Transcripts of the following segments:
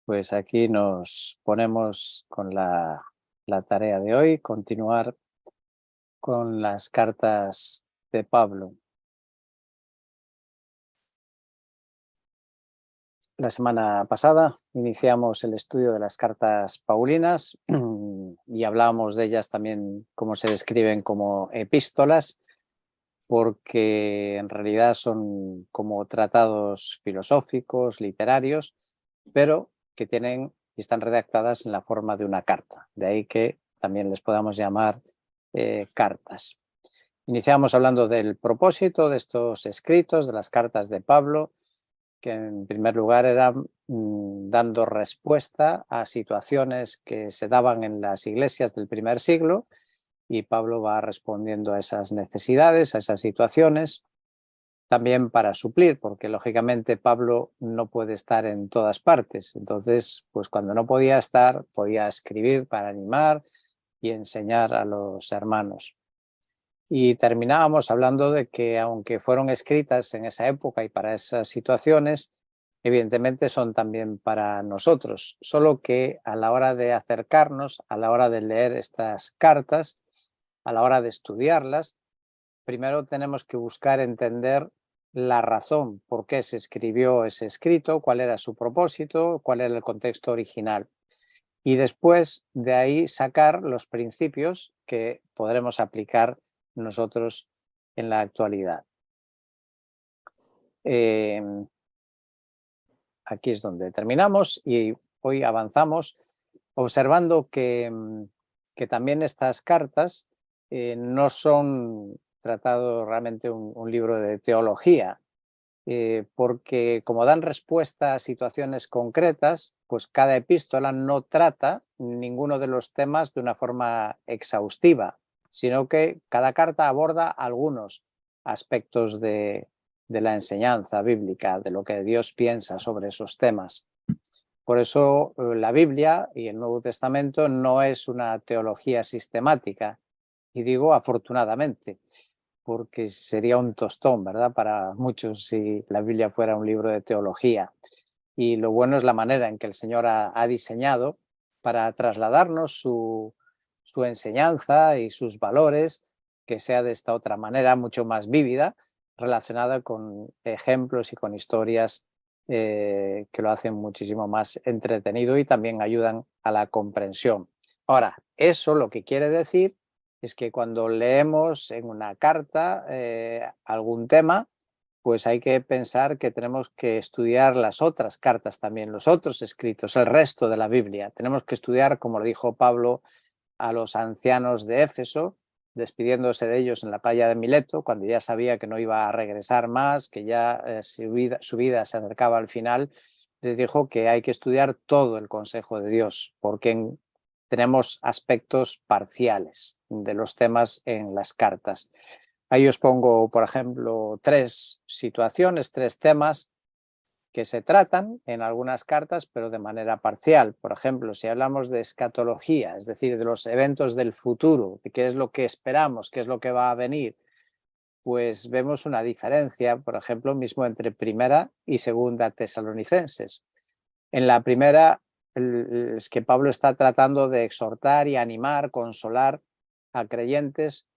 Pues aquí nos ponemos con la tarea de hoy, continuar con las cartas de Pablo. La semana pasada iniciamos el estudio de las cartas paulinas y hablábamos de ellas también como se describen como epístolas, porque en realidad son como tratados filosóficos, literarios, pero que tienen y están redactadas en la forma de una carta. De ahí que también les podamos llamar cartas. Iniciamos hablando del propósito de estos escritos, de las cartas de Pablo, que en primer lugar eran dando respuesta a situaciones que se daban en las iglesias del primer siglo, y Pablo va respondiendo a esas necesidades, a esas situaciones, también para suplir, porque lógicamente Pablo no puede estar en todas partes. Entonces, pues cuando no podía estar, podía escribir para animar y enseñar a los hermanos. Y terminábamos hablando de que aunque fueron escritas en esa época y para esas situaciones, evidentemente son también para nosotros, solo que a la hora de acercarnos, a la hora de leer estas cartas, a la hora de estudiarlas, primero tenemos que buscar entender la razón por qué se escribió ese escrito, cuál era su propósito, cuál era el contexto original. Y después de ahí sacar los principios que podremos aplicar nosotros en la actualidad. Aquí es donde terminamos y hoy avanzamos observando que también estas cartas no son tratado realmente un libro de teología, porque como dan respuesta a situaciones concretas, pues cada epístola no trata ninguno de los temas de una forma exhaustiva, sino que cada carta aborda algunos aspectos de la enseñanza bíblica, de lo que Dios piensa sobre esos temas. Por eso la Biblia y el Nuevo Testamento no es una teología sistemática, y digo afortunadamente, porque sería un tostón, ¿verdad? Para muchos si la Biblia fuera un libro de teología. Y lo bueno es la manera en que el Señor ha diseñado para trasladarnos su enseñanza y sus valores, que sea de esta otra manera mucho más vívida, relacionada con ejemplos y con historias que lo hacen muchísimo más entretenido y también ayudan a la comprensión. Ahora, eso lo que quiere decir es que cuando leemos en una carta algún tema, pues hay que pensar que tenemos que estudiar las otras cartas también, los otros escritos, el resto de la Biblia. Tenemos que estudiar, como lo dijo Pablo a los ancianos de Éfeso, despidiéndose de ellos en la playa de Mileto, cuando ya sabía que no iba a regresar más, que ya su vida se acercaba al final. Les dijo que hay que estudiar todo el consejo de Dios, porque tenemos aspectos parciales de los temas en las cartas. Ahí os pongo, por ejemplo, tres situaciones, tres temas que se tratan en algunas cartas, pero de manera parcial. Por ejemplo, si hablamos de escatología, es decir, de los eventos del futuro, de qué es lo que esperamos, qué es lo que va a venir, pues vemos una diferencia, por ejemplo, mismo entre primera y segunda Tesalonicenses. En la primera es que Pablo está tratando de exhortar y animar, consolar a creyentes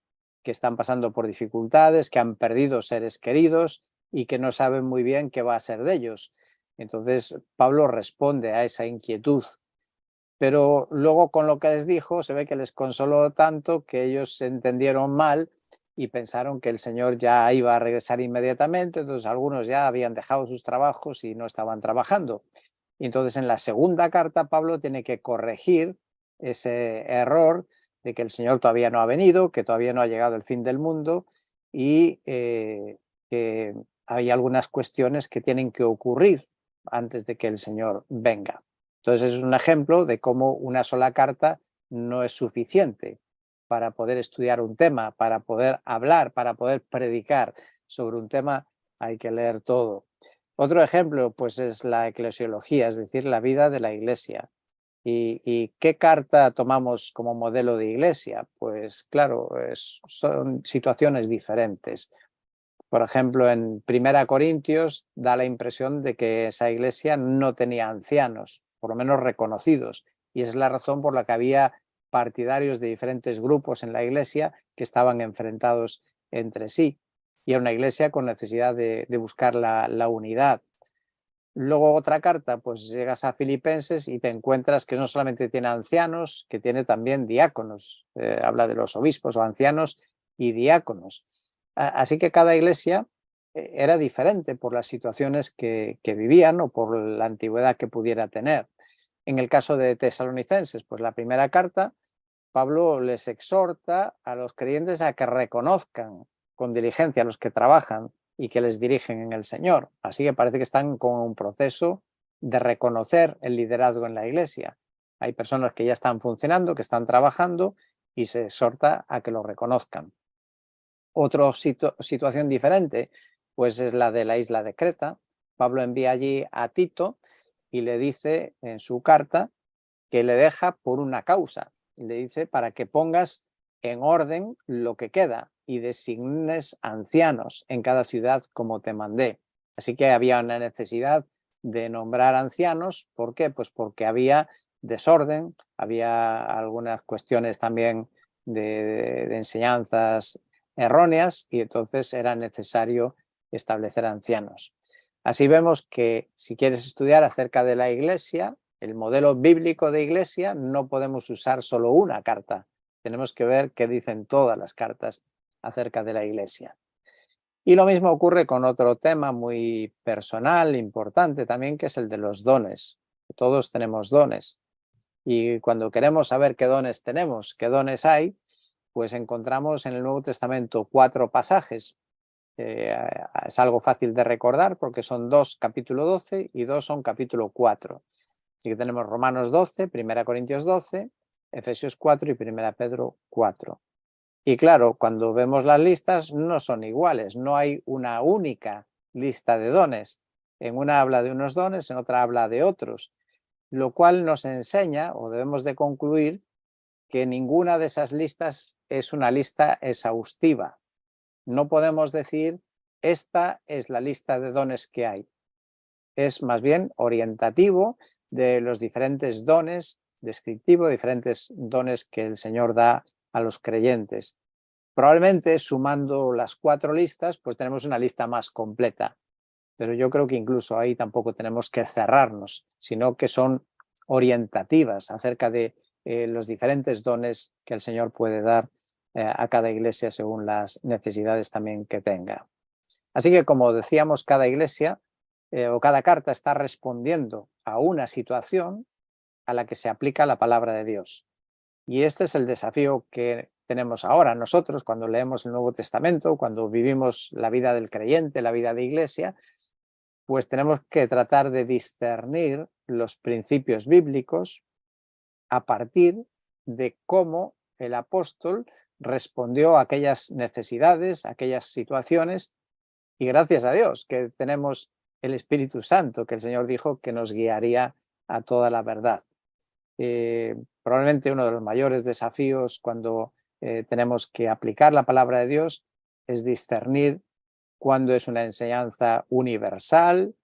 que están pasando por dificultades, que han perdido seres queridos y que no saben muy bien qué va a ser de ellos. Entonces Pablo responde a esa inquietud, pero luego con lo que les dijo se ve que les consoló tanto que ellos se entendieron mal y pensaron que el Señor ya iba a regresar inmediatamente. Entonces algunos ya habían dejado sus trabajos y no estaban trabajando. Y entonces en la segunda carta Pablo tiene que corregir ese error de que el Señor todavía no ha venido, que todavía no ha llegado el fin del mundo y que hay algunas cuestiones que tienen que ocurrir antes de que el Señor venga. Entonces es un ejemplo de cómo una sola carta no es suficiente para poder estudiar un tema, para poder hablar, para poder predicar sobre un tema. Hay que leer todo. Otro ejemplo, pues, es la eclesiología, es decir, la vida de la iglesia. ¿Y qué carta tomamos como modelo de iglesia? Pues claro, son situaciones diferentes. Por ejemplo, en Primera Corintios da la impresión de que esa iglesia no tenía ancianos. por lo menos reconocidos. Y esa es la razón por la que había partidarios de diferentes grupos en la iglesia que estaban enfrentados entre sí. Y era una iglesia con necesidad de buscar la unidad. Luego otra carta, pues llegas a Filipenses y te encuentras que no solamente tiene ancianos, que tiene también diáconos. Habla de los obispos o ancianos y diáconos. Así que cada iglesia era diferente por las situaciones que vivían o por la antigüedad que pudiera tener. En el caso de Tesalonicenses, pues la primera carta, Pablo les exhorta a los creyentes a que reconozcan con diligencia a los que trabajan y que les dirigen en el Señor. Así que parece que están con un proceso de reconocer el liderazgo en la iglesia. Hay personas que ya están funcionando, que están trabajando y se exhorta a que lo reconozcan. Otra situación diferente, pues es la de la isla de Creta. Pablo envía allí a Tito y le dice en su carta que le deja por una causa. Le dice para que pongas en orden lo que queda y designes ancianos en cada ciudad como te mandé. Así que había una necesidad de nombrar ancianos. ¿Por qué? Pues porque había desorden, había algunas cuestiones también de enseñanzas erróneas y entonces era necesario establecer ancianos. Así vemos que si quieres estudiar acerca de la iglesia, el modelo bíblico de iglesia, no podemos usar solo una carta. Tenemos que ver qué dicen todas las cartas acerca de la iglesia. Y lo mismo ocurre con otro tema muy personal, importante también, que es el de los dones. Todos tenemos dones. Y cuando queremos saber qué dones tenemos, qué dones hay, pues encontramos en el Nuevo Testamento 4 pasajes. Es algo fácil de recordar porque son 2 capítulo 12 y 2 son capítulo 4. Así que tenemos Romanos 12, 1 Corintios 12, Efesios 4 y 1 Pedro 4. Y claro, cuando vemos las listas no son iguales, no hay una única lista de dones. En una habla de unos dones, en otra habla de otros, lo cual nos enseña, o debemos de concluir, que ninguna de esas listas es una lista exhaustiva. No podemos decir, esta es la lista de dones que hay. Es más bien orientativo de los diferentes dones, descriptivo, diferentes dones que el Señor da a los creyentes. Probablemente sumando las 4 listas, pues tenemos una lista más completa, pero yo creo que incluso ahí tampoco tenemos que cerrarnos, sino que son orientativas acerca de los diferentes dones que el Señor puede dar a cada iglesia según las necesidades también que tenga. Así que, como decíamos, cada iglesia o cada carta está respondiendo a una situación a la que se aplica la palabra de Dios. Y este es el desafío que tenemos ahora nosotros cuando leemos el Nuevo Testamento, cuando vivimos la vida del creyente, la vida de iglesia, pues tenemos que tratar de discernir los principios bíblicos a partir de cómo el apóstol respondió a aquellas necesidades, a aquellas situaciones, y gracias a Dios que tenemos el Espíritu Santo, que el Señor dijo que nos guiaría a toda la verdad. Probablemente uno de los mayores desafíos cuando tenemos que aplicar la palabra de Dios es discernir cuándo es una enseñanza universal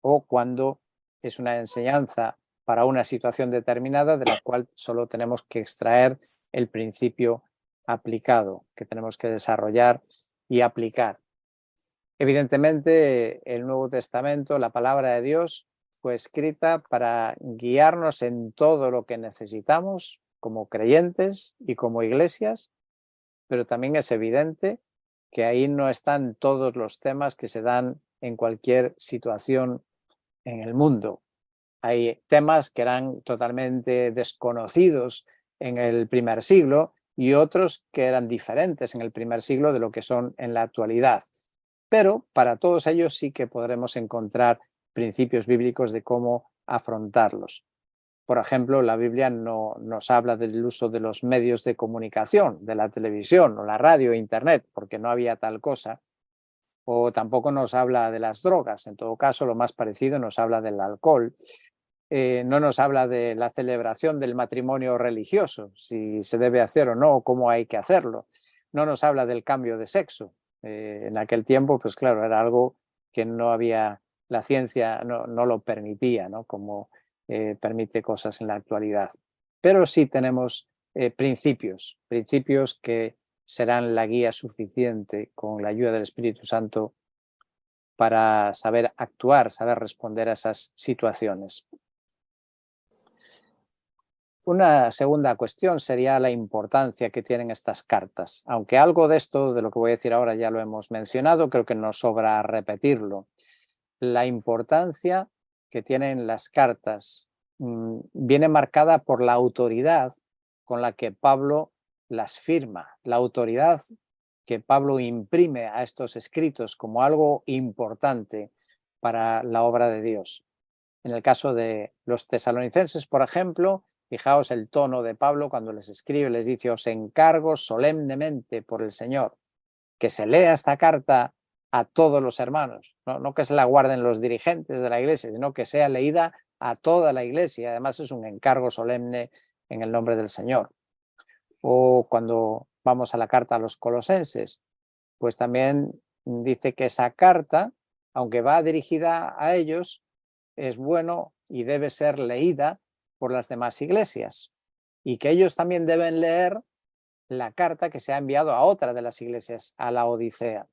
o cuándo es una enseñanza para una situación determinada de la cual solo tenemos que extraer el principio aplicado, que tenemos que desarrollar y aplicar. Evidentemente, el Nuevo Testamento, la palabra de Dios, fue escrita para guiarnos en todo lo que necesitamos como creyentes y como iglesias, pero también es evidente que ahí no están todos los temas que se dan en cualquier situación en el mundo. Hay temas que eran totalmente desconocidos en el primer siglo y otros que eran diferentes en el primer siglo de lo que son en la actualidad. Pero para todos ellos sí que podremos encontrar principios bíblicos de cómo afrontarlos. Por ejemplo, la Biblia no nos habla del uso de los medios de comunicación, de la televisión o la radio e internet, porque no había tal cosa, o tampoco nos habla de las drogas. En todo caso, lo más parecido nos habla del alcohol. No nos habla de la celebración del matrimonio religioso, si se debe hacer o no, o cómo hay que hacerlo. No nos habla del cambio de sexo. En aquel tiempo, pues claro, era algo que no había, la ciencia no lo permitía, ¿no? Como permite cosas en la actualidad. Pero sí tenemos principios que serán la guía suficiente con la ayuda del Espíritu Santo para saber actuar, saber responder a esas situaciones. Una segunda cuestión sería la importancia que tienen estas cartas. Aunque algo de esto, de lo que voy a decir ahora, ya lo hemos mencionado, creo que nos sobra repetirlo. La importancia que tienen las cartas viene marcada por la autoridad con la que Pablo las firma, la autoridad que Pablo imprime a estos escritos como algo importante para la obra de Dios. En el caso de los tesalonicenses, por ejemplo, fijaos el tono de Pablo cuando les escribe, les dice: os encargo solemnemente por el Señor que se lea esta carta a todos los hermanos, no que se la guarden los dirigentes de la iglesia, sino que sea leída a toda la iglesia. Además es un encargo solemne en el nombre del Señor. O cuando vamos a la carta a los colosenses, pues también dice que esa carta, aunque va dirigida a ellos, es bueno y debe ser leída por las demás iglesias, y que ellos también deben leer la carta que se ha enviado a otra de las iglesias, a la Odisea,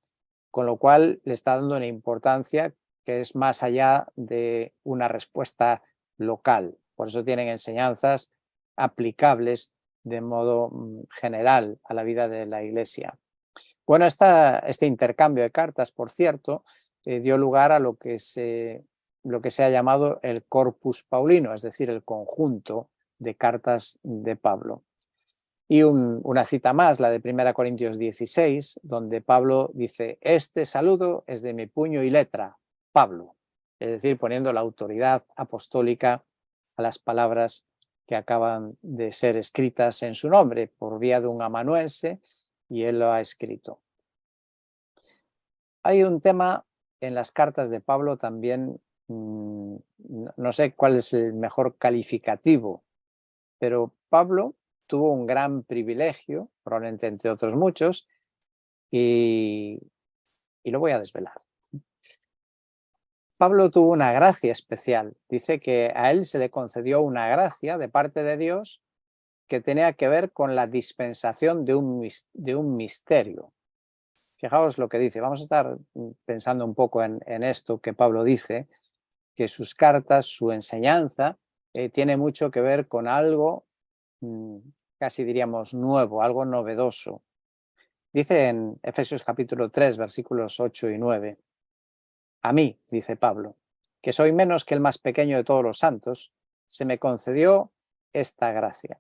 con lo cual le está dando una importancia que es más allá de una respuesta local. Por eso tienen enseñanzas aplicables de modo general a la vida de la iglesia. Bueno, este intercambio de cartas, por cierto, dio lugar a lo que se ha llamado el Corpus Paulino, es decir, el conjunto de cartas de Pablo. Y una cita más, la de 1 Corintios 16, donde Pablo dice: este saludo es de mi puño y letra, Pablo. Es decir, poniendo la autoridad apostólica a las palabras que acaban de ser escritas en su nombre por vía de un amanuense, y él lo ha escrito. Hay un tema en las cartas de Pablo también, no sé cuál es el mejor calificativo, pero Pablo tuvo un gran privilegio, probablemente entre otros muchos, y lo voy a desvelar. Pablo tuvo una gracia especial. Dice que a él se le concedió una gracia de parte de Dios que tenía que ver con la dispensación de un misterio. Fijaos lo que dice. Vamos a estar pensando un poco en esto que Pablo dice, que sus cartas, su enseñanza, tiene mucho que ver con algo casi diríamos nuevo, algo novedoso. Dice en Efesios capítulo 3, versículos 8 y 9: a mí, dice Pablo, que soy menos que el más pequeño de todos los santos, se me concedió esta gracia: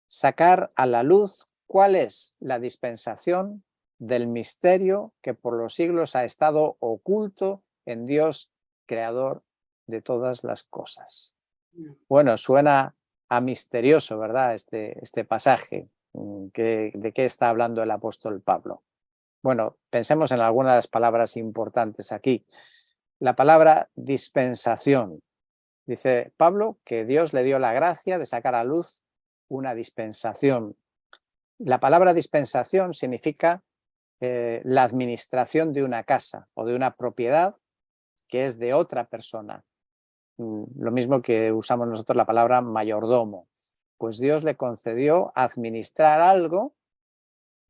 sacar a la luz cuál es la dispensación del misterio que por los siglos ha estado oculto en Dios, creador de todas las cosas. Bueno, suena a misterioso, ¿verdad? Este pasaje. ¿De qué está hablando el apóstol Pablo? Bueno, pensemos en algunas de las palabras importantes aquí. La palabra dispensación. Dice Pablo que Dios le dio la gracia de sacar a luz una dispensación. La palabra dispensación significa la administración de una casa o de una propiedad que es de otra persona. Lo mismo que usamos nosotros la palabra mayordomo. Pues Dios le concedió administrar algo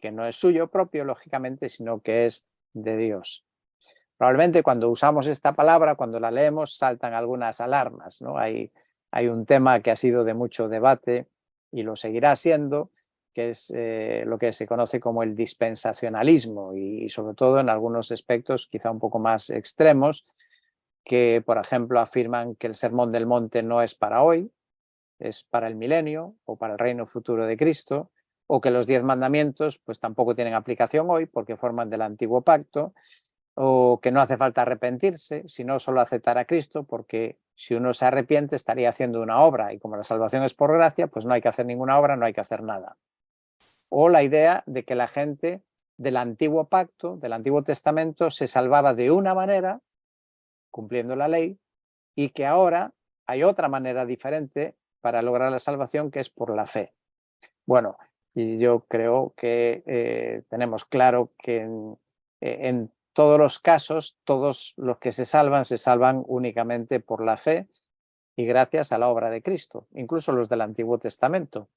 que no es suyo propio, lógicamente, sino que es de Dios. Probablemente cuando usamos esta palabra, cuando la leemos, saltan algunas alarmas, ¿no? Hay un tema que ha sido de mucho debate y lo seguirá siendo, que es lo que se conoce como el dispensacionalismo, y sobre todo en algunos aspectos quizá un poco más extremos, que por ejemplo afirman que el Sermón del Monte no es para hoy, es para el milenio o para el reino futuro de Cristo, o que los 10 mandamientos pues tampoco tienen aplicación hoy porque forman del antiguo pacto, o que no hace falta arrepentirse, sino solo aceptar a Cristo, porque si uno se arrepiente estaría haciendo una obra, y como la salvación es por gracia, pues no hay que hacer ninguna obra, no hay que hacer nada. O la idea de que la gente del antiguo pacto, del Antiguo Testamento, se salvaba de una manera, cumpliendo la ley, y que ahora hay otra manera diferente para lograr la salvación, que es por la fe. Bueno, y yo creo que tenemos claro que en todos los casos, todos los que se salvan únicamente por la fe, y gracias a la obra de Cristo, incluso los del Antiguo Testamento.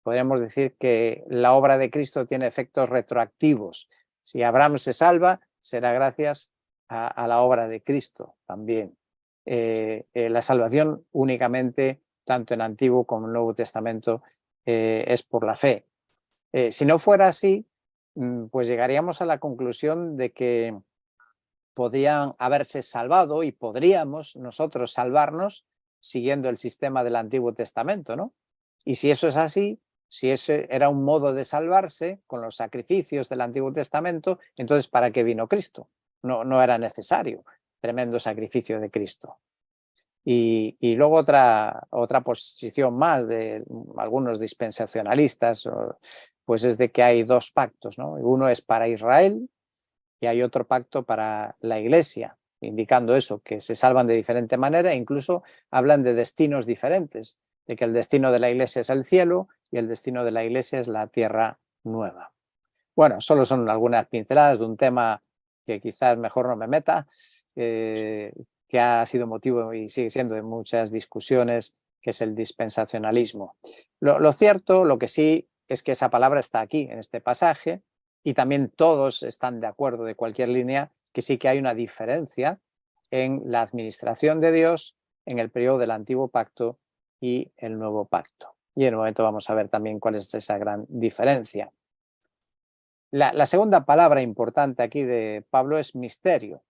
Podríamos decir que la obra de Cristo tiene efectos retroactivos. Si Abraham se salva, será gracias a la obra de Cristo también. La salvación únicamente, tanto en Antiguo como en Nuevo Testamento, es por la fe. Si no fuera así, pues llegaríamos a la conclusión de que podrían haberse salvado y podríamos nosotros salvarnos siguiendo el sistema del Antiguo Testamento, ¿no? Y si eso es así, si ese era un modo de salvarse con los sacrificios del Antiguo Testamento, entonces ¿para qué vino Cristo? No era necesario tremendo sacrificio de Cristo. Y luego otra posición más de algunos dispensacionalistas, pues es de que hay dos pactos, ¿no? Uno es para Israel y hay otro pacto para la Iglesia, indicando eso, que se salvan de diferente manera e incluso hablan de destinos diferentes, de que el destino de la Iglesia es el cielo y el destino de la Iglesia es la tierra nueva. Bueno, solo son algunas pinceladas de un tema que quizás mejor no me meta, que ha sido motivo y sigue siendo de muchas discusiones, que es el dispensacionalismo. Lo cierto, lo que sí, es que esa palabra está aquí, en este pasaje, y también todos están de acuerdo de cualquier línea que sí que hay una diferencia en la administración de Dios en el periodo del Antiguo Pacto y el Nuevo Pacto. Y en un momento vamos a ver también cuál es esa gran diferencia. La segunda palabra importante aquí de Pablo es misterio.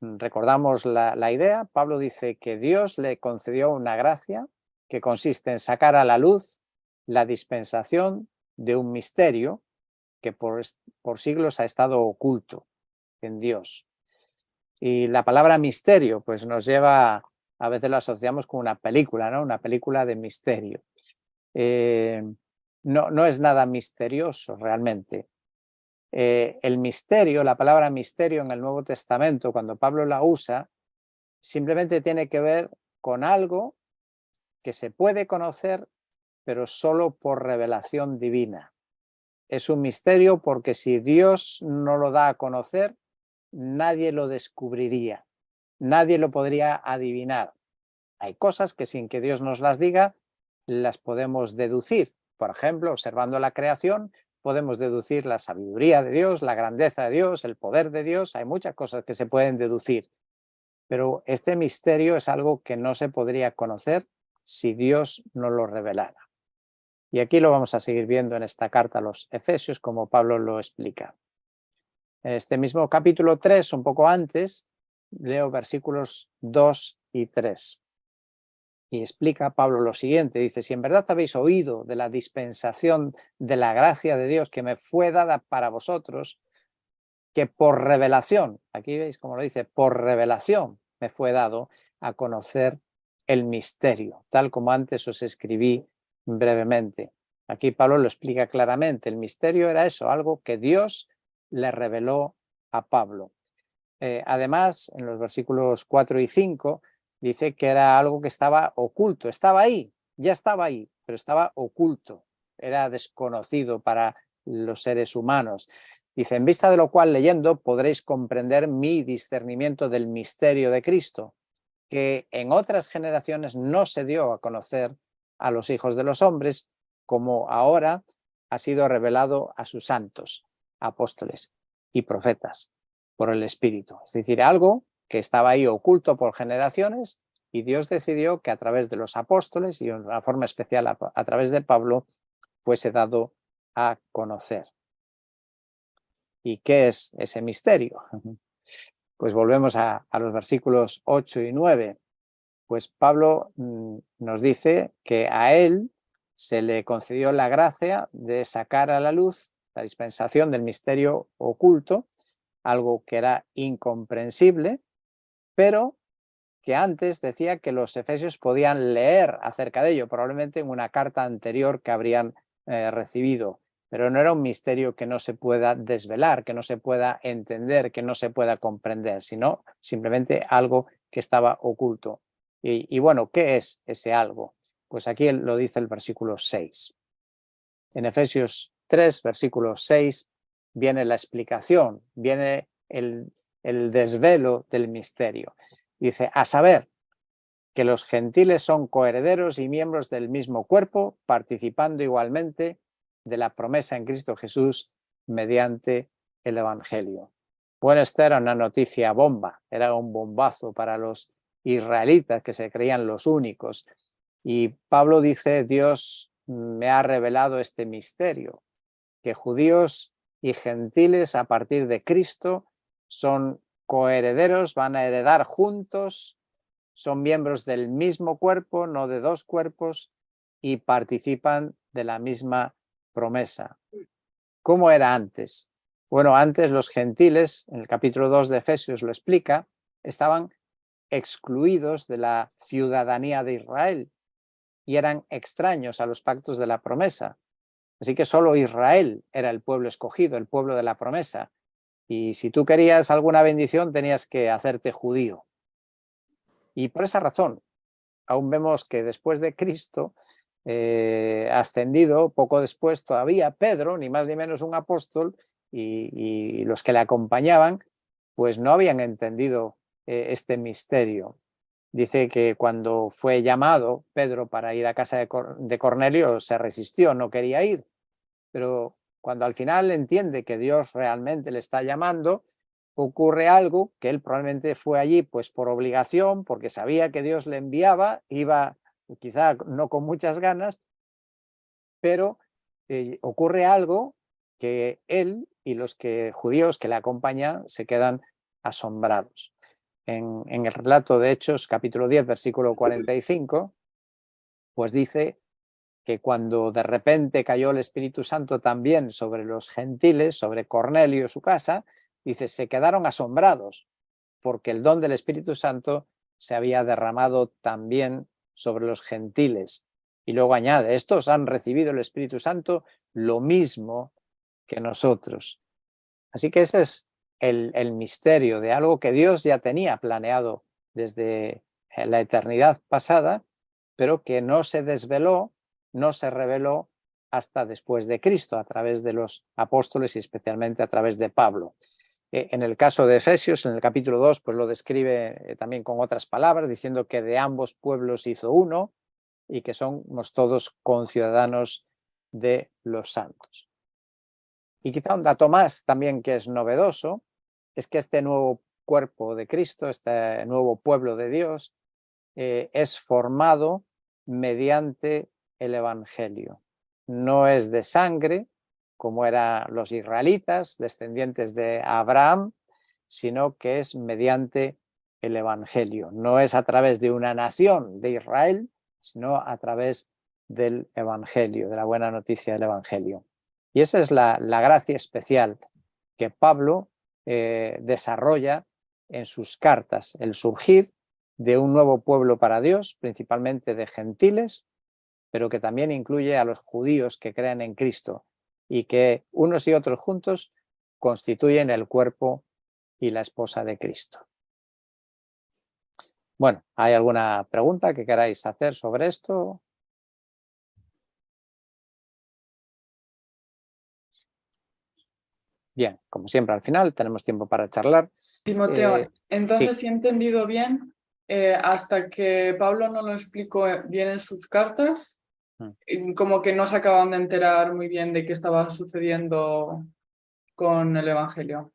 Recordamos la idea. Pablo dice que Dios le concedió una gracia que consiste en sacar a la luz la dispensación de un misterio que por siglos ha estado oculto en Dios. Y la palabra misterio pues nos lleva, a veces lo asociamos con una película, ¿no? Una película de misterio. No es nada misterioso realmente. El misterio, la palabra misterio en el Nuevo Testamento, cuando Pablo la usa, simplemente tiene que ver con algo que se puede conocer, pero solo por revelación divina. Es un misterio porque si Dios no lo da a conocer, nadie lo descubriría, nadie lo podría adivinar. Hay cosas que sin que Dios nos las diga, las podemos deducir. Por ejemplo, observando la creación, podemos deducir la sabiduría de Dios, la grandeza de Dios, el poder de Dios. Hay muchas cosas que se pueden deducir. Pero este misterio es algo que no se podría conocer si Dios no lo revelara. Y aquí lo vamos a seguir viendo en esta carta a los Efesios, como Pablo lo explica. En este mismo capítulo 3, un poco antes, leo versículos 2 y 3. Y explica Pablo lo siguiente, dice, si en verdad habéis oído de la dispensación de la gracia de Dios que me fue dada para vosotros, que por revelación, aquí veis cómo lo dice, por revelación me fue dado a conocer el misterio, tal como antes os escribí brevemente. Aquí Pablo lo explica claramente, el misterio era eso, algo que Dios le reveló a Pablo. Además, en los versículos 4 y 5, dice que era algo que estaba oculto, estaba ahí, ya estaba ahí, pero estaba oculto, era desconocido para los seres humanos. Dice, en vista de lo cual, leyendo, podréis comprender mi discernimiento del misterio de Cristo, que en otras generaciones no se dio a conocer a los hijos de los hombres, como ahora ha sido revelado a sus santos, apóstoles y profetas por el Espíritu. Es decir, algo que estaba ahí oculto por generaciones y Dios decidió que a través de los apóstoles y de una forma especial a través de Pablo fuese dado a conocer. ¿Y qué es ese misterio? Pues volvemos a los versículos 8 y 9. Pues Pablo nos dice que a él se le concedió la gracia de sacar a la luz la dispensación del misterio oculto, algo que era incomprensible, pero que antes decía que los efesios podían leer acerca de ello, probablemente en una carta anterior que habrían recibido, pero no era un misterio que no se pueda desvelar, que no se pueda entender, que no se pueda comprender, sino simplemente algo que estaba oculto. Y bueno, ¿qué es ese algo? Pues aquí lo dice el versículo 6. En Efesios 3, versículo 6, viene la explicación, viene el desvelo del misterio. Dice, a saber, que los gentiles son coherederos y miembros del mismo cuerpo, participando igualmente de la promesa en Cristo Jesús mediante el Evangelio. Bueno, esta era una noticia bomba, era un bombazo para los israelitas que se creían los únicos. Y Pablo dice, Dios me ha revelado este misterio, que judíos y gentiles a partir de Cristo son coherederos, van a heredar juntos, son miembros del mismo cuerpo, no de dos cuerpos, y participan de la misma promesa. ¿Cómo era antes? Bueno, antes los gentiles, en el capítulo 2 de Efesios lo explica, estaban excluidos de la ciudadanía de Israel y eran extraños a los pactos de la promesa. Así que solo Israel era el pueblo escogido, el pueblo de la promesa. Y si tú querías alguna bendición, tenías que hacerte judío. Y por esa razón, aún vemos que después de Cristo, ascendido, poco después todavía Pedro, ni más ni menos un apóstol, y los que le acompañaban, pues no habían entendido este misterio. Dice que cuando fue llamado Pedro para ir a casa de Cornelio, se resistió, no quería ir. Pero cuando al final entiende que Dios realmente le está llamando, ocurre algo que él probablemente fue allí pues por obligación, porque sabía que Dios le enviaba, iba quizá no con muchas ganas, pero ocurre algo que él y los judíos que le acompañan se quedan asombrados. En el relato de Hechos, capítulo 10, versículo 45, pues dice que cuando de repente cayó el Espíritu Santo también sobre los gentiles, sobre Cornelio y su casa, dice, se quedaron asombrados porque el don del Espíritu Santo se había derramado también sobre los gentiles. Y luego añade, estos han recibido el Espíritu Santo lo mismo que nosotros. Así que ese es el misterio de algo que Dios ya tenía planeado desde la eternidad pasada, pero que no se desveló, no se reveló hasta después de Cristo, a través de los apóstoles y especialmente a través de Pablo. En el caso de Efesios, en el capítulo 2, pues lo describe también con otras palabras, diciendo que de ambos pueblos hizo uno y que somos todos conciudadanos de los santos. Y quizá un dato más también que es novedoso, es que este nuevo cuerpo de Cristo, este nuevo pueblo de Dios, es formado mediante el Evangelio. No es de sangre, como eran los israelitas, descendientes de Abraham, sino que es mediante el Evangelio. No es a través de una nación de Israel, sino a través del Evangelio, de la buena noticia del Evangelio. Y esa es la gracia especial que Pablo desarrolla en sus cartas, el surgir de un nuevo pueblo para Dios, principalmente de gentiles, pero que también incluye a los judíos que creen en Cristo y que unos y otros juntos constituyen el cuerpo y la esposa de Cristo. Bueno, ¿hay alguna pregunta que queráis hacer sobre esto? Bien, como siempre al final tenemos tiempo para charlar. Timoteo, entonces, sí. si he entendido bien, hasta que Pablo no lo explicó bien en sus cartas, como que no se acaban de enterar muy bien de qué estaba sucediendo con el Evangelio.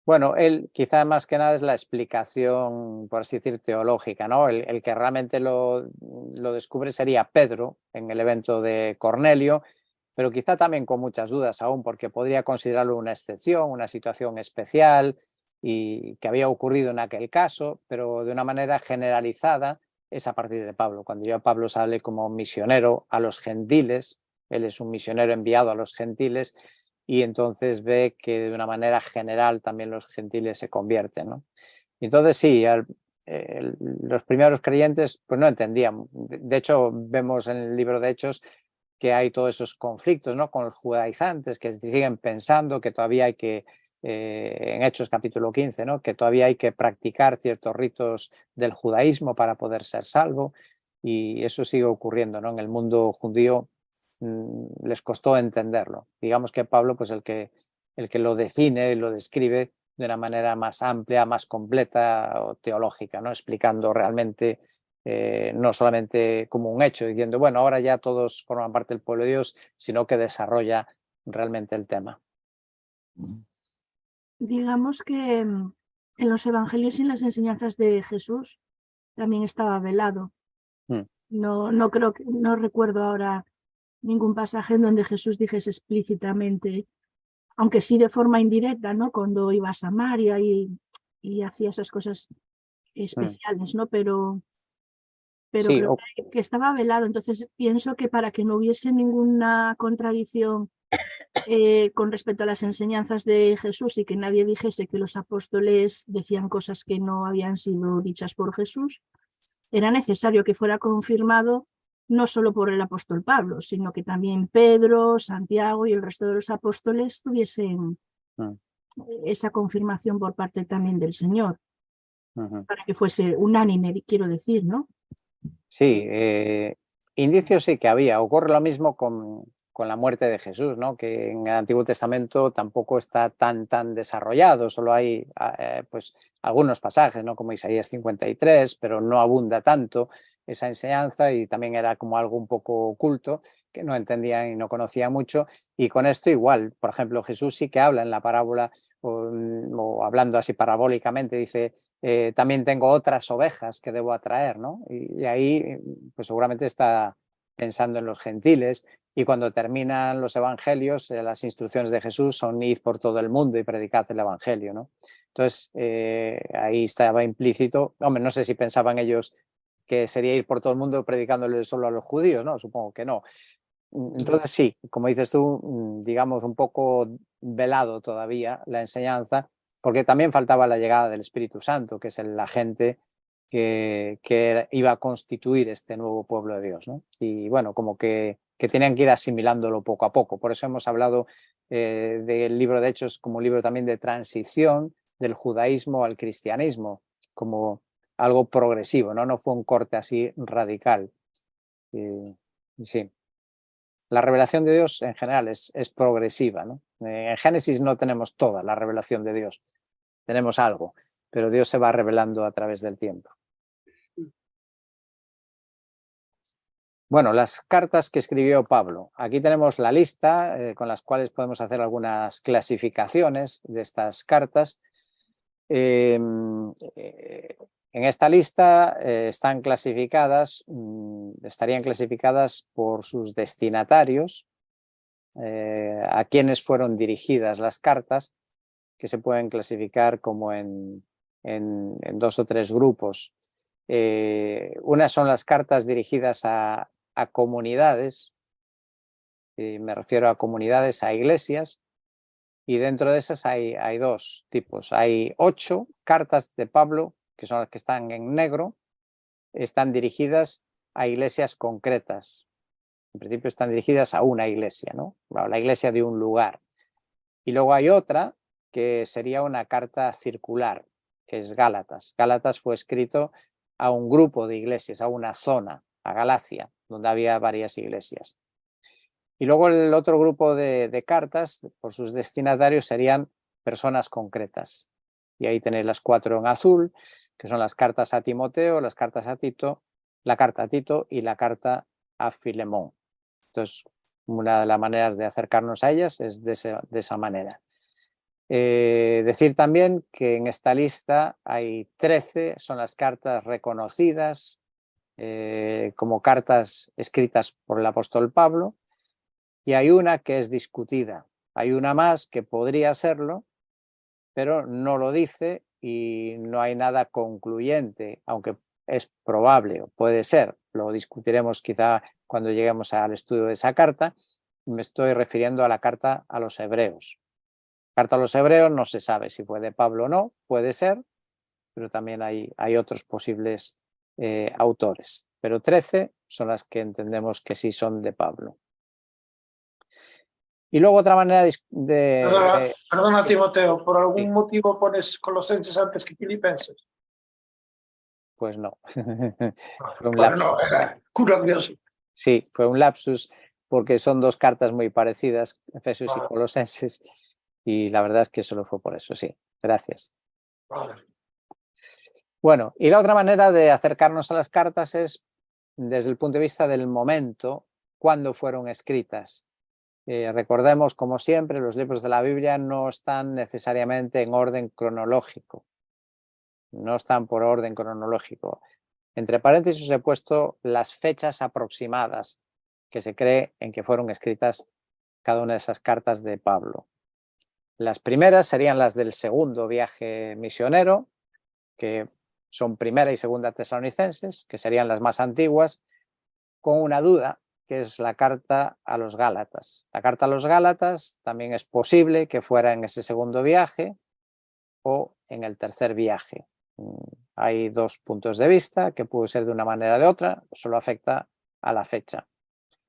Bueno, él quizá más que nada es la explicación, por así decir, teológica, ¿no? El que realmente lo descubre sería Pedro en el evento de Cornelio, pero quizá también con muchas dudas aún, porque podría considerarlo una excepción, una situación especial y que había ocurrido en aquel caso, pero de una manera generalizada es a partir de Pablo. Cuando ya Pablo sale como misionero a los gentiles, él es un misionero enviado a los gentiles, y entonces ve que de una manera general también los gentiles se convierten, ¿no? Y entonces sí, los primeros creyentes pues no entendían. De hecho, vemos en el libro de Hechos que hay todos esos conflictos, ¿no?, con los judaizantes que siguen pensando que todavía hay que, en Hechos capítulo 15, ¿no?, que todavía hay que practicar ciertos ritos del judaísmo para poder ser salvo, y eso sigue ocurriendo, ¿no? En el mundo judío les costó entenderlo. Digamos que Pablo, pues el que lo define y lo describe de una manera más amplia, más completa o teológica, ¿no?, explicando realmente no solamente como un hecho, diciendo, bueno, ahora ya todos forman parte del pueblo de Dios, sino que desarrolla realmente el tema. Digamos que en los evangelios y en las enseñanzas de Jesús también estaba velado. No creo que, no recuerdo ahora ningún pasaje en donde Jesús dijese explícitamente, aunque sí de forma indirecta, ¿no? Cuando iba a Samaria y hacía esas cosas especiales, ¿no? Pero Sí, creo que estaba velado. Entonces pienso que para que no hubiese ninguna contradicción con respecto a las enseñanzas de Jesús y que nadie dijese que los apóstoles decían cosas que no habían sido dichas por Jesús, era necesario que fuera confirmado no solo por el apóstol Pablo, sino que también Pedro, Santiago y el resto de los apóstoles tuviesen esa confirmación por parte también del Señor, para que fuese unánime, quiero decir, ¿no? Sí, indicios sí que había. Ocurre lo mismo con la muerte de Jesús, ¿no? Que en el Antiguo Testamento tampoco está tan desarrollado, solo hay pues algunos pasajes, ¿no? Como Isaías 53, pero no abunda tanto esa enseñanza y también era como algo un poco oculto que no entendían y no conocían mucho. Y con esto igual, por ejemplo, Jesús sí que habla en la parábola o hablando así parabólicamente, dice, también tengo otras ovejas que debo atraer, ¿no? Y ahí pues seguramente está pensando en los gentiles. Y cuando terminan los evangelios, las instrucciones de Jesús son id por todo el mundo y predicad el evangelio, ¿no? Entonces, ahí estaba implícito, hombre, no sé si pensaban ellos que sería ir por todo el mundo predicándole solo a los judíos, ¿no? Supongo que no. Entonces sí, como dices tú, digamos un poco velado todavía la enseñanza, porque también faltaba la llegada del Espíritu Santo, que es el agente que iba a constituir este nuevo pueblo de Dios, ¿no? Y bueno, como que tenían que ir asimilándolo poco a poco. Por eso hemos hablado del libro de Hechos como un libro también de transición del judaísmo al cristianismo, como algo progresivo, ¿no? No fue un corte así radical. Sí. La revelación de Dios en general es progresiva, ¿no? En Génesis no tenemos toda la revelación de Dios, tenemos algo, pero Dios se va revelando a través del tiempo. Bueno, las cartas que escribió Pablo. Aquí tenemos la lista con las cuales podemos hacer algunas clasificaciones de estas cartas. En esta lista estarían clasificadas por sus destinatarios, a quienes fueron dirigidas las cartas, que se pueden clasificar como en 2 o 3 grupos. Unas son las cartas dirigidas a comunidades, me refiero a comunidades, a iglesias, y dentro de esas hay 2 tipos. Hay 8 cartas de Pablo, que son las que están en negro, están dirigidas a iglesias concretas. En principio están dirigidas a una iglesia, ¿no? La iglesia de un lugar. Y luego hay otra que sería una carta circular, que es Gálatas. Gálatas fue escrito a un grupo de iglesias, a una zona, a Galacia, donde había varias iglesias. Y luego el otro grupo de cartas, por sus destinatarios, serían personas concretas. Y ahí tenéis las 4 en azul, que son las cartas a Timoteo, las cartas a Tito, la carta a Tito y la carta a Filemón. Entonces, una de las maneras de acercarnos a ellas es de esa manera. Decir también que en esta lista hay 13, son las cartas reconocidas como cartas escritas por el apóstol Pablo, y hay una que es discutida. Hay una más que podría serlo, pero no lo dice y no hay nada concluyente, aunque es probable o puede ser. Lo discutiremos quizá cuando lleguemos al estudio de esa carta. Me estoy refiriendo a la carta a los hebreos. La carta a los hebreos no se sabe si fue de Pablo o no, puede ser, pero también hay otros posibles autores. Pero 13 son las que entendemos que sí son de Pablo. Y luego otra manera Perdona, Timoteo, ¿por algún sí. motivo pones Colosenses antes que Filipenses? Pues no. Fue un Bueno, no, lapsus. era curioso. Sí, fue un lapsus porque son 2 cartas muy parecidas, Efesios y Vale. Colosenses, y la verdad es que solo fue por eso, sí. Gracias. Vale. Bueno, y la otra manera de acercarnos a las cartas es desde el punto de vista del momento, cuando fueron escritas. Recordemos, como siempre, los libros de la Biblia no están necesariamente en orden cronológico, no están por orden cronológico. Entre paréntesis he puesto las fechas aproximadas que se cree en que fueron escritas cada una de esas cartas de Pablo. Las primeras serían las del segundo viaje misionero, que son primera y segunda tesalonicenses, que serían las más antiguas, con una duda, que es la carta a los Gálatas. La carta a los Gálatas también es posible que fuera en ese segundo viaje o en el tercer viaje. Hay dos puntos de vista, que puede ser de una manera o de otra, solo afecta a la fecha.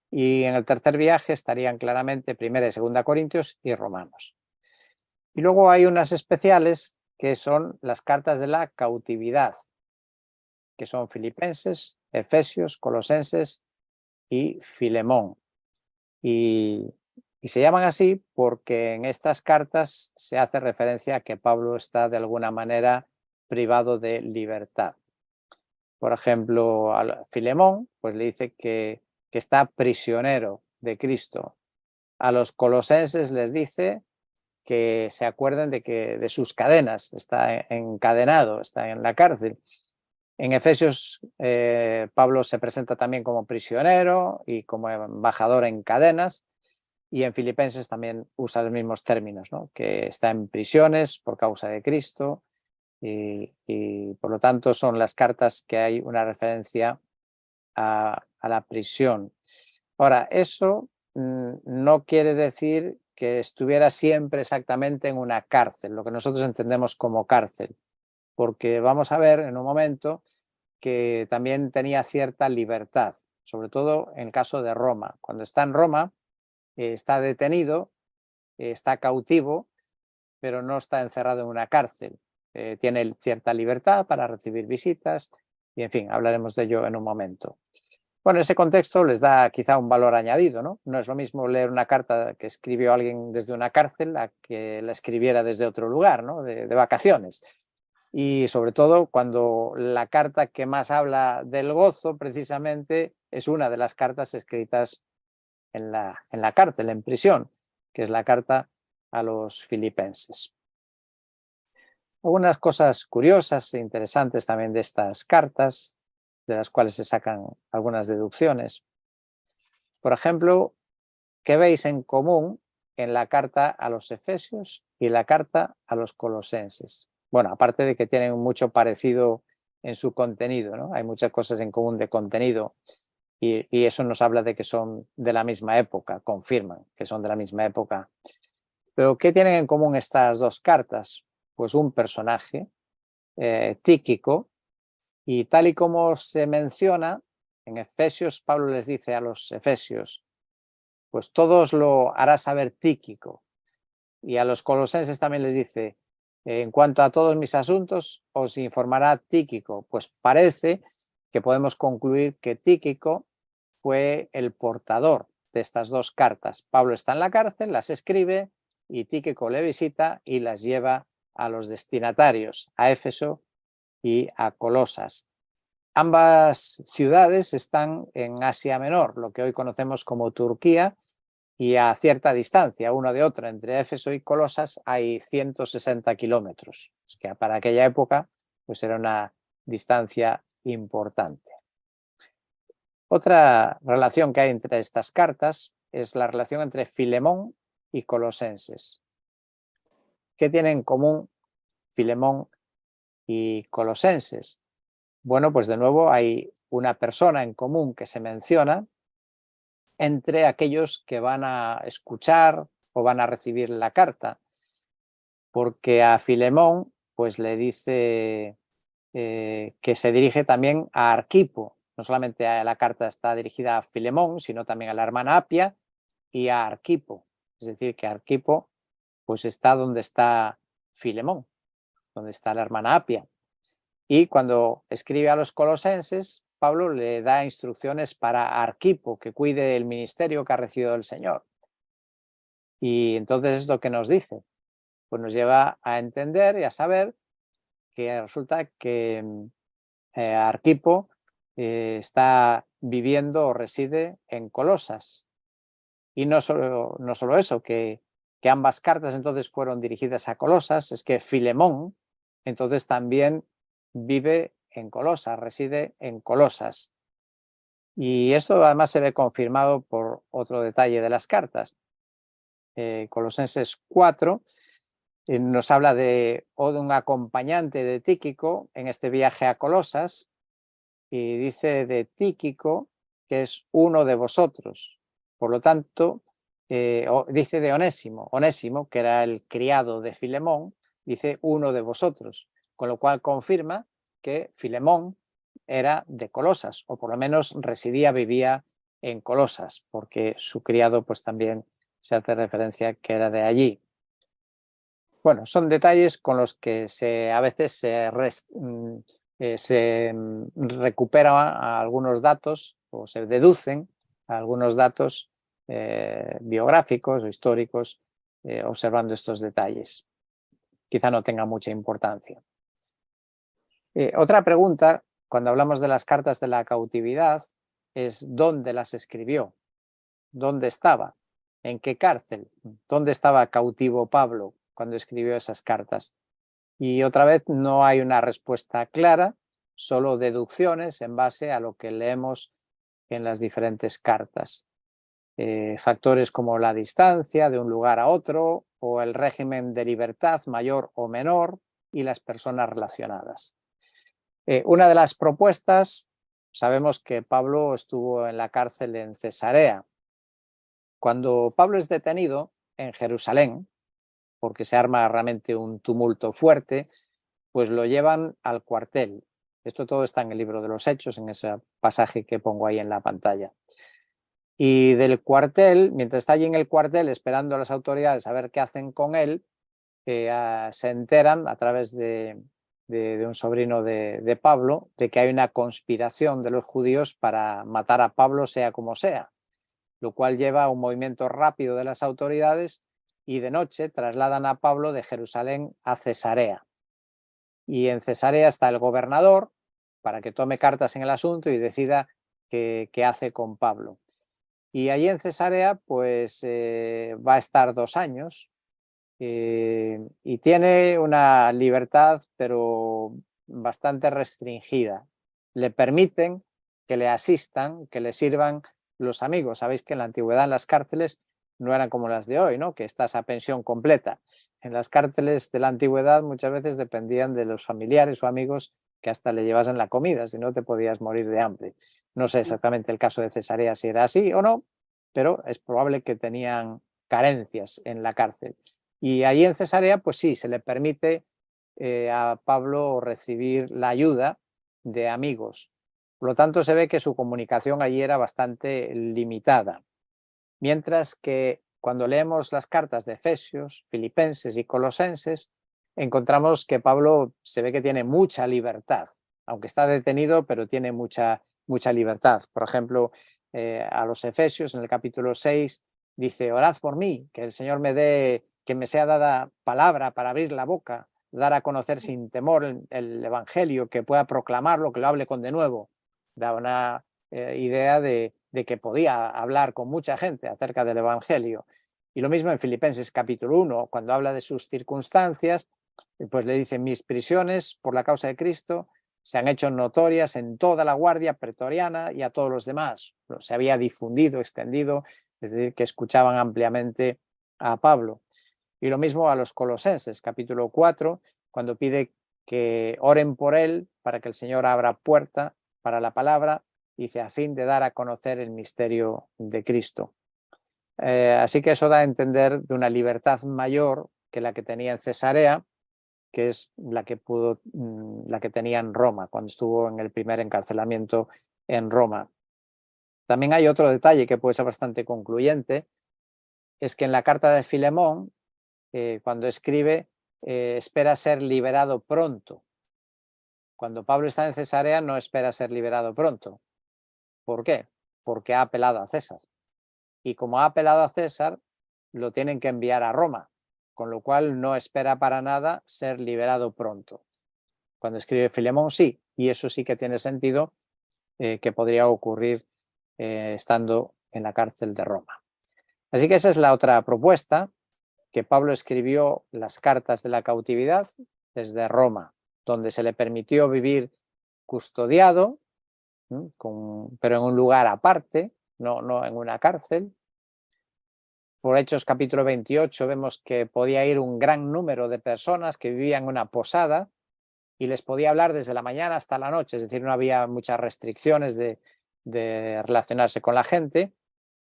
Y en el tercer viaje estarían claramente primera y segunda Corintios y Romanos. Y luego hay unas especiales que son las cartas de la cautividad, que son Filipenses, Efesios, Colosenses y Filemón. Y se llaman así porque en estas cartas se hace referencia a que Pablo está de alguna manera privado de libertad. Por ejemplo, a Filemón pues le dice que está prisionero de Cristo. A los colosenses les dice que se acuerden de sus cadenas, está encadenado, está en la cárcel. En Efesios, Pablo se presenta también como prisionero y como embajador en cadenas, y en Filipenses también usa los mismos términos, ¿no? Que está en prisiones por causa de Cristo, y por lo tanto son las cartas que hay una referencia a la prisión. Ahora, eso no quiere decir que estuviera siempre exactamente en una cárcel, lo que nosotros entendemos como cárcel, porque vamos a ver en un momento que también tenía cierta libertad, sobre todo en el caso de Roma. Cuando está en Roma, está detenido, está cautivo, pero no está encerrado en una cárcel. Tiene cierta libertad para recibir visitas y, en fin, hablaremos de ello en un momento. Bueno, ese contexto les da quizá un valor añadido, ¿no? No es lo mismo leer una carta que escribió alguien desde una cárcel a que la escribiera desde otro lugar, ¿no? De vacaciones. Y sobre todo cuando la carta que más habla del gozo precisamente es una de las cartas escritas en la cárcel, en prisión, que es la carta a los filipenses. Algunas cosas curiosas e interesantes también de estas cartas, de las cuales se sacan algunas deducciones. Por ejemplo, ¿qué veis en común en la carta a los Efesios y la carta a los Colosenses? Bueno, aparte de que tienen mucho parecido en su contenido, ¿no? Hay muchas cosas en común de contenido y eso nos habla de que son de la misma época, confirman que son de la misma época. Pero ¿qué tienen en común estas dos cartas? Pues un personaje, Tíquico, y tal y como se menciona en Efesios, Pablo les dice a los Efesios, pues todos lo hará saber Tíquico. Y a los colosenses también les dice, en cuanto a todos mis asuntos, os informará Tíquico. Pues parece que podemos concluir que Tíquico fue el portador de estas dos cartas. Pablo está en la cárcel, las escribe y Tíquico le visita y las lleva a los destinatarios, a Éfeso y a Colosas. Ambas ciudades están en Asia Menor, lo que hoy conocemos como Turquía, y a cierta distancia, una de otra, entre Éfeso y Colosas hay 160 kilómetros. Es que para aquella época pues era una distancia importante. Otra relación que hay entre estas cartas es la relación entre Filemón y Colosenses. ¿Qué tienen en común Filemón y Colosenses? Bueno, pues de nuevo hay una persona en común que se menciona entre aquellos que van a escuchar o van a recibir la carta, porque a Filemón pues le dice que se dirige también a Arquipo. No solamente la carta está dirigida a Filemón, sino también a la hermana Apia y a Arquipo. Es decir, que Arquipo pues está donde está Filemón, donde está la hermana Apia. Y cuando escribe a los colosenses, Pablo le da instrucciones para Arquipo, que cuide el ministerio que ha recibido el Señor. Y entonces es lo que nos dice, pues nos lleva a entender y a saber que resulta que Arquipo está viviendo o reside en Colosas. Y no solo eso, que ambas cartas entonces fueron dirigidas a Colosas, es que Filemón entonces también vive en Colosas, reside en Colosas. Y esto además se ve confirmado por otro detalle de las cartas. Colosenses 4 nos habla de un acompañante de Tíquico en este viaje a Colosas y dice de Tíquico que es uno de vosotros. Por lo tanto, dice de Onésimo, que era el criado de Filemón, dice uno de vosotros, con lo cual confirma que Filemón era de Colosas, o por lo menos vivía en Colosas, porque su criado pues también se hace referencia que era de allí. Bueno, son detalles con los que a veces se recuperan algunos datos o se deducen algunos datos biográficos o históricos observando estos detalles. Quizá no tenga mucha importancia. Otra pregunta, cuando hablamos de las cartas de la cautividad, es ¿dónde las escribió? ¿Dónde estaba? ¿En qué cárcel? ¿Dónde estaba cautivo Pablo cuando escribió esas cartas? Y otra vez no hay una respuesta clara, solo deducciones en base a lo que leemos en las diferentes cartas. Factores como la distancia de un lugar a otro o el régimen de libertad mayor o menor y las personas relacionadas. Una de las propuestas, sabemos que Pablo estuvo en la cárcel en Cesarea. Cuando Pablo es detenido en Jerusalén, porque se arma realmente un tumulto fuerte, pues lo llevan al cuartel. Esto todo está en el libro de los Hechos, en ese pasaje que pongo ahí en la pantalla. Y del cuartel, mientras está allí en el cuartel esperando a las autoridades a ver qué hacen con él, se enteran a través de un sobrino de Pablo de que hay una conspiración de los judíos para matar a Pablo sea como sea, lo cual lleva a un movimiento rápido de las autoridades y de noche trasladan a Pablo de Jerusalén a Cesarea. Y en Cesarea está el gobernador para que tome cartas en el asunto y decida qué hace con Pablo. Y allí en Cesarea pues va a estar 2 años y tiene una libertad pero bastante restringida. Le permiten que le asistan, que le sirvan los amigos. Sabéis que en la antigüedad en las cárceles no eran como las de hoy, ¿no? Que estás a pensión completa. En las cárceles de la antigüedad muchas veces dependían de los familiares o amigos que hasta le llevasen la comida, si no te podías morir de hambre. No sé exactamente el caso de Cesarea si era así o no, pero es probable que tenían carencias en la cárcel. Y ahí en Cesarea, pues sí, se le permite a Pablo recibir la ayuda de amigos. Por lo tanto, se ve que su comunicación allí era bastante limitada. Mientras que cuando leemos las cartas de Efesios, Filipenses y Colosenses, encontramos que Pablo se ve que tiene mucha libertad, aunque está detenido, pero tiene mucha libertad. Por ejemplo, a los Efesios en el capítulo 6 dice, orad por mí, que el Señor me dé, que me sea dada palabra para abrir la boca, dar a conocer sin temor el Evangelio, que pueda proclamarlo, que lo hable con denuedo. Da una idea de que podía hablar con mucha gente acerca del Evangelio. Y lo mismo en Filipenses capítulo 1, cuando habla de sus circunstancias, pues le dice, mis prisiones por la causa de Cristo se han hecho notorias en toda la guardia pretoriana y a todos los demás. Se había difundido, extendido, es decir, que escuchaban ampliamente a Pablo. Y lo mismo a los Colosenses, capítulo 4, cuando pide que oren por él para que el Señor abra puerta para la palabra, dice, a fin de dar a conocer el misterio de Cristo. Así que eso da a entender de una libertad mayor que la que tenía en Cesarea, que es la que tenía en Roma, cuando estuvo en el primer encarcelamiento en Roma. También hay otro detalle que puede ser bastante concluyente, es que en la carta de Filemón, cuando escribe, espera ser liberado pronto. Cuando Pablo está en Cesarea no espera ser liberado pronto. ¿Por qué? Porque ha apelado a César. Y como ha apelado a César, lo tienen que enviar a Roma, con lo cual no espera para nada ser liberado pronto. Cuando escribe Filemón, sí, y eso sí que tiene sentido que podría ocurrir estando en la cárcel de Roma. Así que esa es la otra propuesta, que Pablo escribió las cartas de la cautividad desde Roma, donde se le permitió vivir custodiado, pero en un lugar aparte, no en una cárcel. Por Hechos capítulo 28 vemos que podía ir un gran número de personas que vivían en una posada y les podía hablar desde la mañana hasta la noche, es decir, no había muchas restricciones de relacionarse con la gente.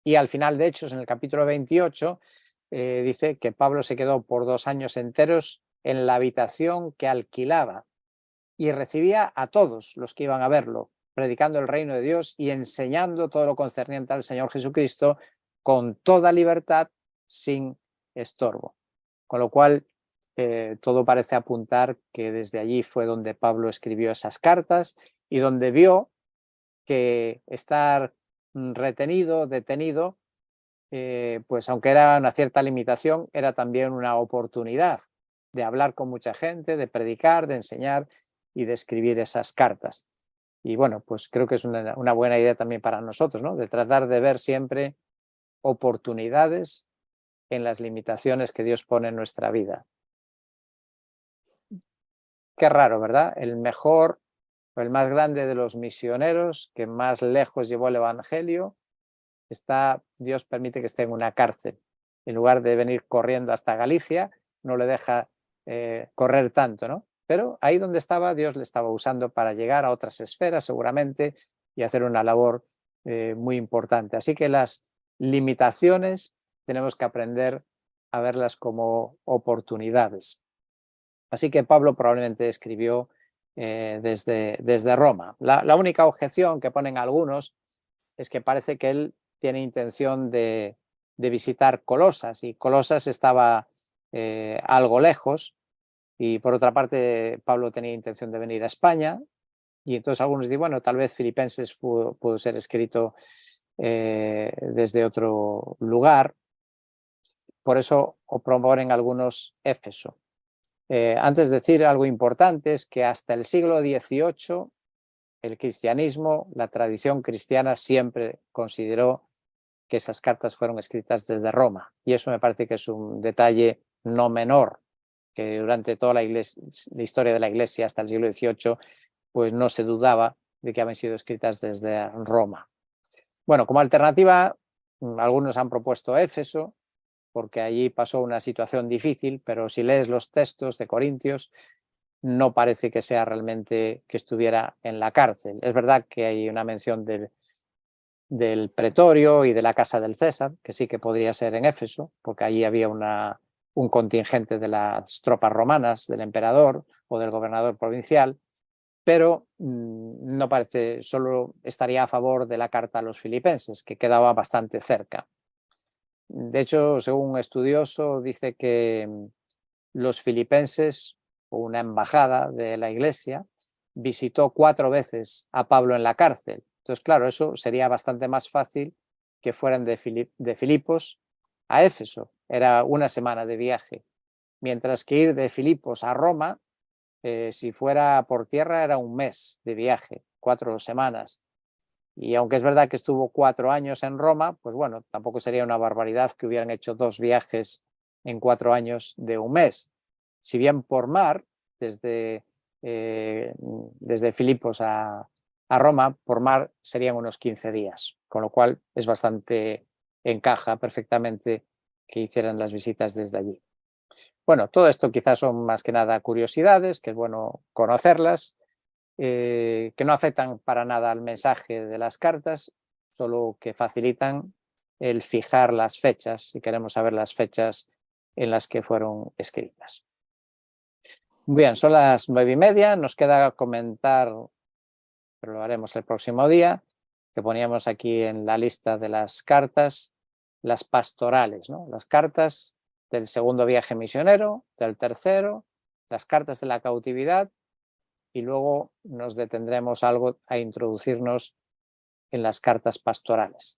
Y al final de Hechos, en el capítulo 28, dice que Pablo se quedó por 2 años enteros en la habitación que alquilaba y recibía a todos los que iban a verlo, predicando el reino de Dios y enseñando todo lo concerniente al Señor Jesucristo con toda libertad, sin estorbo. Con lo cual, todo parece apuntar que desde allí fue donde Pablo escribió esas cartas y donde vio que estar retenido, detenido, pues aunque era una cierta limitación, era también una oportunidad de hablar con mucha gente, de predicar, de enseñar y de escribir esas cartas. Y bueno, pues creo que es una buena idea también para nosotros, ¿no? De tratar de ver siempre oportunidades en las limitaciones que Dios pone en nuestra vida. Qué raro, ¿verdad? El mejor o el más grande de los misioneros que más lejos llevó el evangelio, Dios permite que esté en una cárcel. En lugar de venir corriendo hasta Galicia, no le deja correr tanto, ¿no? Pero ahí donde estaba, Dios le estaba usando para llegar a otras esferas seguramente y hacer una labor muy importante. Así que las limitaciones tenemos que aprender a verlas como oportunidades. Así que Pablo probablemente escribió desde Roma. La única objeción que ponen algunos es que parece que él tiene intención de visitar Colosas, y Colosas estaba algo lejos, y por otra parte Pablo tenía intención de venir a España, y entonces algunos dicen, bueno, tal vez Filipenses pudo ser escrito desde otro lugar, por eso proponen algunos Éfeso. Antes de decir algo importante es que hasta el siglo XVIII el cristianismo, la tradición cristiana siempre consideró que esas cartas fueron escritas desde Roma, y eso me parece que es un detalle no menor, que durante toda la historia de la Iglesia hasta el siglo XVIII pues no se dudaba de que habían sido escritas desde Roma. Bueno, como alternativa, algunos han propuesto Éfeso, porque allí pasó una situación difícil, pero si lees los textos de Corintios, no parece que sea realmente que estuviera en la cárcel. Es verdad que hay una mención del pretorio y de la casa del César, que sí que podría ser en Éfeso, porque allí había un contingente de las tropas romanas, del emperador o del gobernador provincial, pero no parece, solo estaría a favor de la carta a los filipenses, que quedaba bastante cerca. De hecho, según un estudioso, dice que los filipenses, o una embajada de la Iglesia, visitó 4 veces a Pablo en la cárcel. Entonces, claro, eso sería bastante más fácil que fueran de Filipos a Éfeso. Era una semana de viaje. Mientras que ir de Filipos a Roma, si fuera por tierra, era un mes de viaje, 4 semanas. Y aunque es verdad que estuvo 4 años en Roma, pues bueno, tampoco sería una barbaridad que hubieran hecho 2 viajes en 4 años de un mes. Si bien por mar, desde Filipos a Roma, por mar serían unos 15 días, con lo cual es bastante, encaja perfectamente que hicieran las visitas desde allí. Bueno, todo esto quizás son más que nada curiosidades, que es bueno conocerlas, que no afectan para nada al mensaje de las cartas, solo que facilitan el fijar las fechas, si queremos saber las fechas en las que fueron escritas. Bien, son las 9:30, nos queda comentar, pero lo haremos el próximo día, que poníamos aquí en la lista de las cartas, las pastorales, ¿no? Las cartas del segundo viaje misionero, del tercero, las cartas de la cautividad, y luego nos detendremos algo a introducirnos en las cartas pastorales.